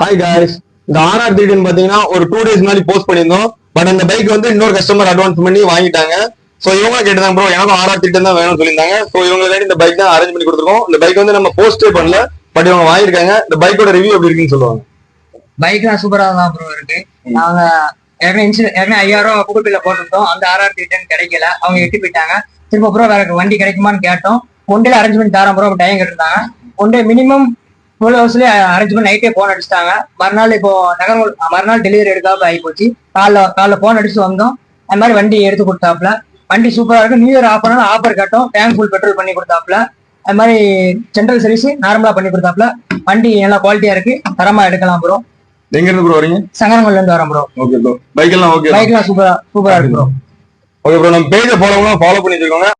Hi guys, இந்த RR 310 பாத்தீங்கன்னா ஒரு 2 days முன்னாடி போஸ்ட் பண்ணியிருந்தோம். பட் அந்த பைக் வந்து இன்னொரு கஸ்டமர் அட்வான்ஸ் பண்ணி வாங்கிட்டாங்க. சோ இவங்க கேட்டுதான் ப்ரோ எனக்கும் ஆர்ஆர் 310 தான் வேணும்னு சொல்லியிருந்தாங்க. சோ இவங்களுக்கு இந்த பைக் தான் அரேஞ்ச் பண்ணி கொடுத்துருக்கோம். இந்த பைக் வந்து நம்ம போஸ்டே பண்ணல, பட் இவங்க வாங்கியிருக்காங்க. இந்த பைக்கோட ரிவ்யூ எப்படி இருக்குன்னு சொல்லுவாங்க. பைக்லாம் சூப்பரா தான் ப்ரோ இருக்கு. நாங்க ஏற்கனவே 5000 கூகுள் பேல போட்டிருந்தோம். அந்த ஆர்ஆர் 310 கிடைக்கல, அவங்க எட்டி போயிட்டாங்க. திரும்ப ப்ரோ வேற வண்டி கிடைக்குமான்னு கேட்டோம். ஒன் டேல அரேஞ்ச் பண்ணி தரோம் ப்ரோ டைம் கேட்டிருந்தாங்க. ஒன் டே மினிமம் 12 ஹவர்ஸ்லயே அரேஞ்ச் பண்ணி நைட்டே போன் அடிச்சிட்டாங்க. மறுநாள் இப்போ மறுநாள் டெலிவரி எடுக்காம ஆகி போச்சு. காலைல போன் அடிச்சு வந்தோம். அது மாதிரி வண்டி எடுத்து கொடுத்தாப்புல. வண்டி சூப்பரா இருக்கு. நியூ இயர் ஆஃபர் ஆஃபர் கட்டும். டேங்க் ஃபுல் பெட்ரோல் பண்ணி கொடுத்தாப்புல. அது மாதிரி சென்ட்ரல் சர்வீஸ் நார்மலா பண்ணி கொடுத்தாப்புல. வண்டி நல்லா குவாலிட்டியா இருக்கு, தரமா எடுக்கலாம் ப்ரோ. எங்க இருந்து ப்ரோ வரீங்க? சங்கரங்கோல்ல இருந்து வரேன் ப்ரோ. ஓகே ப்ரோ, பைக் எல்லாம் ஓகே, பைக்லாம் சூப்பரா இருக்கு ப்ரோ. ஓகே ப்ரோ, நம்ம பேஜை ஃபாலோ பண்ணி வச்சிருக்கோங்க.